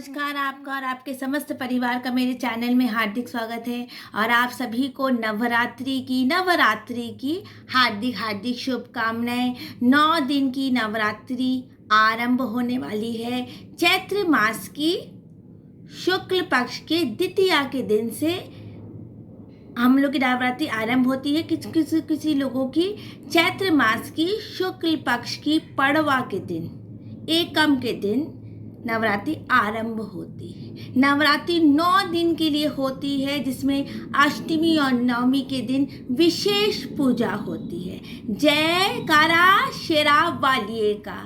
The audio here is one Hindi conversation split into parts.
नमस्कार आपका और आपके समस्त परिवार का मेरे चैनल में हार्दिक स्वागत है। और आप सभी को नवरात्रि की हार्दिक हार्दिक शुभकामनाएं। 9 दिन की नवरात्रि आरंभ होने वाली है। चैत्र मास की शुक्ल पक्ष के द्वितीया के दिन से हम लोग की नवरात्रि आरंभ होती है। किसी लोगों की चैत्र मास की शुक्ल पक्ष की पड़वा के दिन, एकम के दिन नवरात्रि आरंभ होती है। नवरात्रि 9 दिन के लिए होती है, जिसमें अष्टमी और नवमी के दिन विशेष पूजा होती है। जयकारा शेरा वालिए का।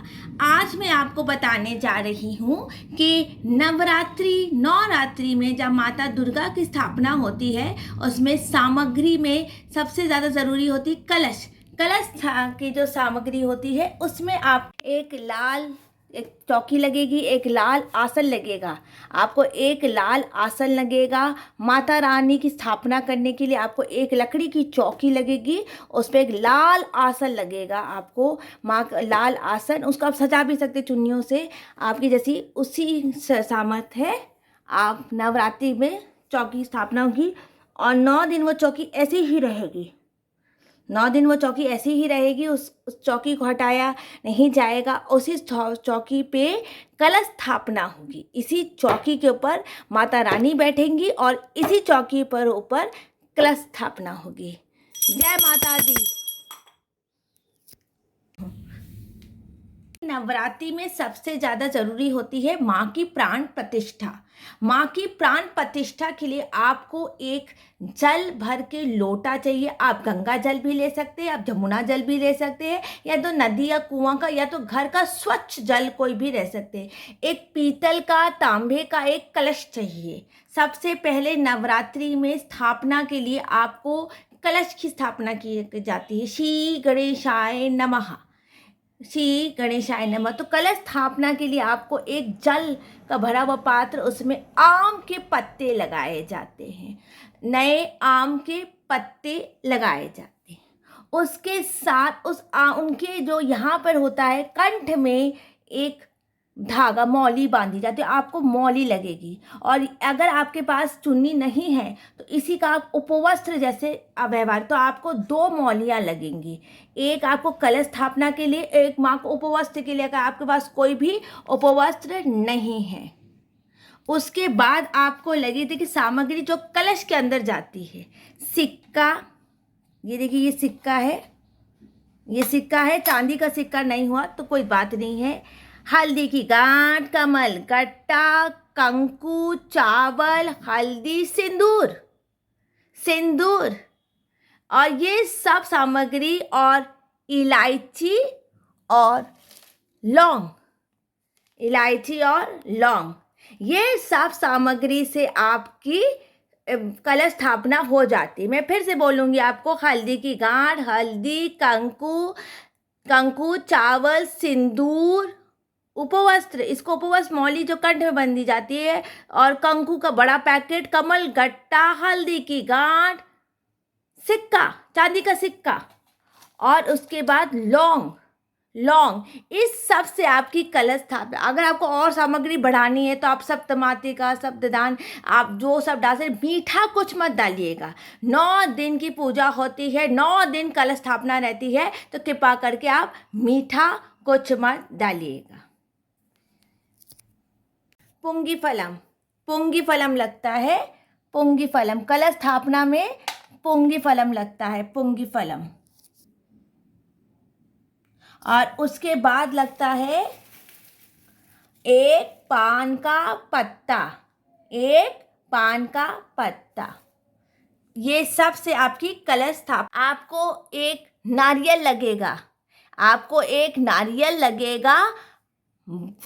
आज मैं आपको बताने जा रही हूँ कि नवरात्रि में जब माता दुर्गा की स्थापना होती है, उसमें सामग्री में सबसे ज़्यादा ज़रूरी होती है कलश की जो सामग्री होती है, उसमें आप एक चौकी लगेगी, एक लाल आसन लगेगा। आपको एक लाल आसन लगेगा। माता रानी की स्थापना करने के लिए आपको एक लकड़ी की चौकी लगेगी, उस पर एक लाल आसन लगेगा। आपको लाल आसन, उसको आप सजा भी सकते चुन्नियों से, आपकी जैसी उसी सामर्थ्य है। आप नवरात्रि में चौकी स्थापना होगी और 9 दिन वो चौकी ऐसी ही रहेगी। 9 दिन वो चौकी ऐसी ही रहेगी। उस चौकी को हटाया नहीं जाएगा। उसी चौकी पे कलश स्थापना होगी। इसी चौकी के ऊपर माता रानी बैठेंगी और इसी चौकी पर ऊपर कलश स्थापना होगी। जय माता दी। नवरात्रि में सबसे ज़्यादा ज़रूरी होती है माँ की प्राण प्रतिष्ठा। माँ की प्राण प्रतिष्ठा के लिए आपको एक जल भर के लोटा चाहिए। आप गंगा जल भी ले सकते हैं, आप जमुना जल भी ले सकते हैं, या तो नदी या कुआं का, या तो घर का स्वच्छ जल कोई भी रह सकते हैं। एक पीतल का, तांबे का एक कलश चाहिए। सबसे पहले नवरात्रि में स्थापना के लिए आपको कलश की स्थापना की जाती है। श्री गणेशाय नमः, श्री गणेशाय नमः। तो कलश स्थापना के लिए आपको एक जल का भरा हुआ पात्र, उसमें आम के पत्ते लगाए जाते हैं। नए आम के पत्ते लगाए जाते हैं। उसके साथ उनके जो यहाँ पर होता है, कंठ में एक धागा, मौली बांधी जाती है। आपको मौली लगेगी। और अगर आपके पास चुन्नी नहीं है तो इसी का आप उपवस्त्र जैसे व्यवहार, तो आपको 2 मौलियाँ लगेंगी। एक आपको कलश स्थापना के लिए, एक माँ को उपवस्त्र के लिए, अगर आपके पास कोई भी उपवस्त्र नहीं है। उसके बाद आपको लगेगी कि सामग्री जो कलश के अंदर जाती है, सिक्का। ये देखिए, ये सिक्का है, ये सिक्का है। चांदी का सिक्का नहीं हुआ तो कोई बात नहीं है। हल्दी की गांठ, कमल गट्टा, कंकु, चावल, हल्दी, सिंदूर और ये सब सामग्री, और इलायची और लौंग, ये सब सामग्री से आपकी कलश स्थापना हो जाती है। मैं फिर से बोलूँगी आपको, हल्दी की गांठ, हल्दी, कंकु, चावल, सिंदूर, उपवस्त्र, इसको उपवस्त्र मौली जो कंठ में बंधी जाती है, और कंकु का बड़ा पैकेट, कमल गट्टा, हल्दी की गांठ, सिक्का, चांदी का सिक्का, और उसके बाद लौंग। इस सब से आपकी कलश स्थापना। अगर आपको और सामग्री बढ़ानी है तो आप सप्तमातृका, शब्ददान, आप जो सब डाल सकते। मीठा कुछ मत डालिएगा। 9 दिन की पूजा होती है, 9 दिन कलश स्थापना रहती है, तो कृपा करके आप मीठा कुछ मत डालिएगा। पुंगीफलम लगता है। पुंगीफलम कलश स्थापना में पुंगीफलम लगता है, पुंगीफलम। और उसके बाद लगता है एक पान का पत्ता। ये सब से आपकी कलश स्थापना। आपको एक नारियल लगेगा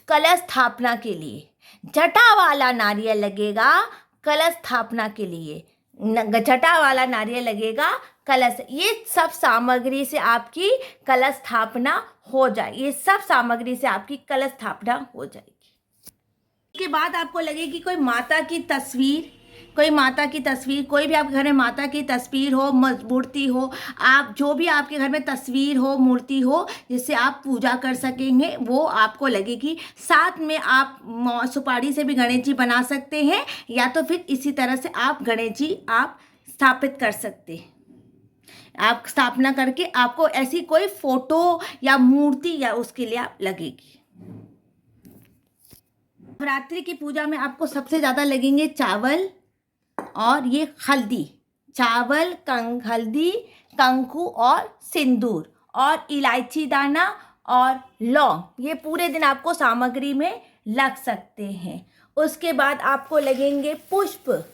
कलश स्थापना के लिए। जटा वाला नारियल लगेगा कलश स्थापना के लिए। जटा वाला नारियल लगेगा कलश। ये सब सामग्री से आपकी कलश स्थापना हो जाएगी। इसके बाद आपको लगेगी कोई माता की तस्वीर, कोई माता की तस्वीर, कोई भी आपके घर में माता की तस्वीर हो, मूर्ति हो, आप जो भी आपके घर में तस्वीर हो, मूर्ति हो, जिससे आप पूजा कर सकेंगे, वो आपको लगेगी। साथ में आप सुपारी से भी गणेश जी बना सकते हैं, या तो फिर इसी तरह से आप गणेश जी आप स्थापित कर सकते हैं। आप स्थापना करके आपको ऐसी कोई फोटो या मूर्ति या उसके लिए आप लगेगी। नवरात्रि की पूजा में आपको सबसे ज़्यादा लगेंगे चावल और ये हल्दी, चावल, हल्दी, कंकु और सिंदूर और इलायची दाना और लौंग, ये पूरे दिन आपको सामग्री में लग सकते हैं। उसके बाद आपको लगेंगे पुष्प,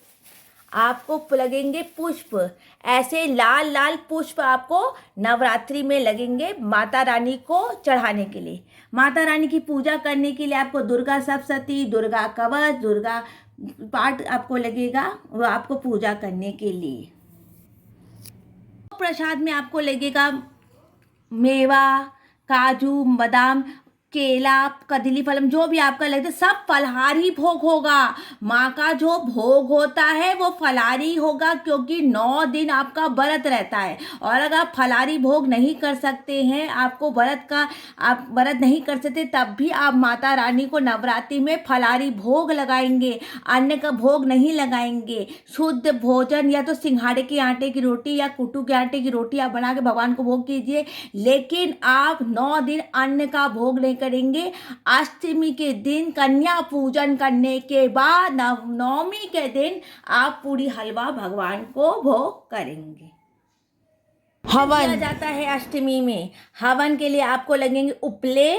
आपको लगेंगे पुष्प, ऐसे लाल लाल पुष्प आपको नवरात्रि में लगेंगे माता रानी को चढ़ाने के लिए। माता रानी की पूजा करने के लिए आपको दुर्गा सप्तशती, दुर्गा कवच, दुर्गा पाठ आपको लगेगा, वो आपको पूजा करने के लिए। प्रसाद में आपको लगेगा मेवा, काजू, बादाम, केला, कदली फलम, जो भी आपका लगता है सब फलाहारी भोग होगा। माँ का जो भोग होता है वो फलाहारी होगा, क्योंकि 9 दिन आपका व्रत रहता है। और अगर आप फलाहारी भोग नहीं कर सकते हैं, आपको आप व्रत नहीं कर सकते, तब भी आप माता रानी को नवरात्रि में फलाहारी भोग लगाएंगे, अन्न का भोग नहीं लगाएंगे। शुद्ध भोजन या तो सिंघाड़े के आटे की रोटी या कुट्टू के आटे की रोटी आप बना के भगवान को भोग कीजिए, लेकिन आप 9 दिन अन्न का भोग नहीं करेंगे। अष्टमी के दिन कन्या पूजन करने के बाद नवमी के दिन आप पूरी हलवा भगवान को भोग करेंगे। हवन किया जाता है अष्टमी में। हवन के लिए आपको लगेंगे उपले,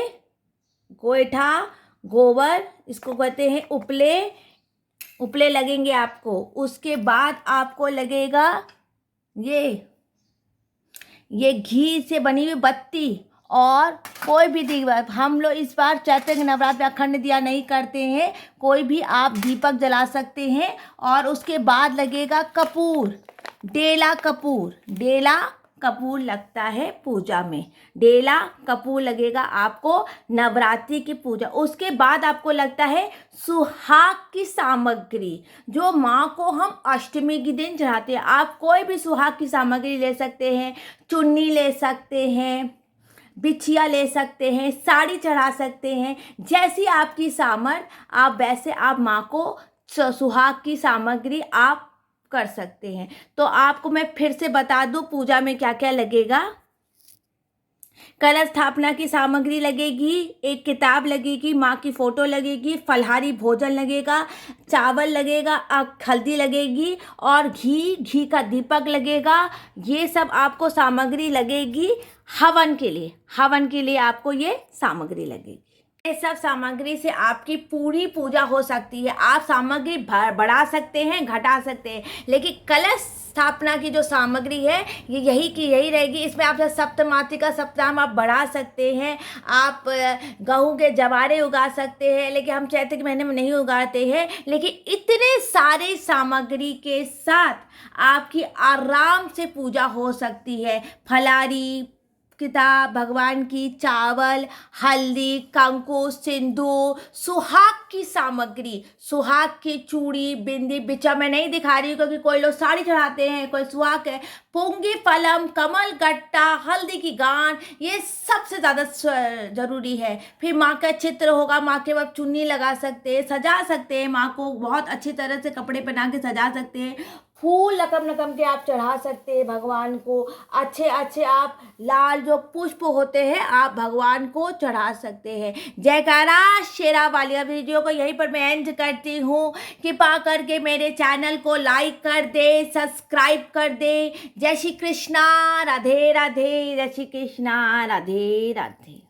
गोईठा, गोबर, इसको कहते हैं उपले लगेंगे आपको। उसके बाद आपको लगेगा ये घी से बनी हुई बत्ती और कोई भी दीपक। हम लोग इस बार चैत्र के नवरात्र में अखंड दिया नहीं करते हैं, कोई भी आप दीपक जला सकते हैं। और उसके बाद लगेगा कपूर, डेला कपूर लगता है पूजा में, डेला कपूर लगेगा आपको नवरात्रि की पूजा। उसके बाद आपको लगता है सुहाग की सामग्री, जो माँ को हम अष्टमी के दिन चढ़ाते हैं। आप कोई भी सुहाग की सामग्री ले सकते हैं, चुन्नी ले सकते हैं, बिछिया ले सकते हैं, साड़ी चढ़ा सकते हैं, जैसी आपकी सामर्थ आप वैसे आप माँ को सुहाग की सामग्री आप कर सकते हैं। तो आपको मैं फिर से बता दूं पूजा में क्या क्या लगेगा। कलश स्थापना की सामग्री लगेगी, एक किताब लगेगी, माँ की फोटो लगेगी, फलाहारी भोजन लगेगा, चावल लगेगा, हल्दी लगेगी और घी का दीपक लगेगा। ये सब आपको सामग्री लगेगी हवन के लिए आपको ये सामग्री लगेगी। ये सब सामग्री से आपकी पूरी पूजा हो सकती है। आप सामग्री बढ़ा सकते हैं, घटा सकते हैं, लेकिन कलश स्थापना की जो सामग्री है ये यही रहेगी। इसमें आप सप्तमातृका सप्ताह आप बढ़ा सकते हैं, आप गेहूं के जवारे उगा सकते हैं, लेकिन हम चैत्र के महीने में नहीं उगाते हैं। लेकिन इतने सारे सामग्री के साथ आपकी आराम से पूजा हो सकती है। फलाहारी किताब, भगवान की चावल, हल्दी, कंकु, सिंदूर, सुहाग की सामग्री, सुहाग की चूड़ी, बिंदी, बिछा मैं नहीं दिखा रही हूँ क्योंकि कोई लोग साड़ी चढ़ाते हैं, कोई सुहाग है, पुंगी फलम, कमल गट्टा, हल्दी की गांठ, ये सबसे ज़्यादा जरूरी है। फिर माँ का चित्र होगा, माँ के बाद चुन्नी लगा सकते हैं, सजा सकते हैं, माँ को बहुत अच्छी तरह से कपड़े पहना के सजा सकते हैं, फूल नकम के आप चढ़ा सकते हैं भगवान को, अच्छे आप लाल जो पुष्प होते हैं आप भगवान को चढ़ा सकते हैं। जयकारा शेरा वाली। वीडियो को यहीं पर मैं एंड करती हूँ। कृपा करके मेरे चैनल को लाइक कर दे, सब्सक्राइब कर दे। जय श्री कृष्णा, राधे राधे, जय श्री कृष्णा, राधे राधे।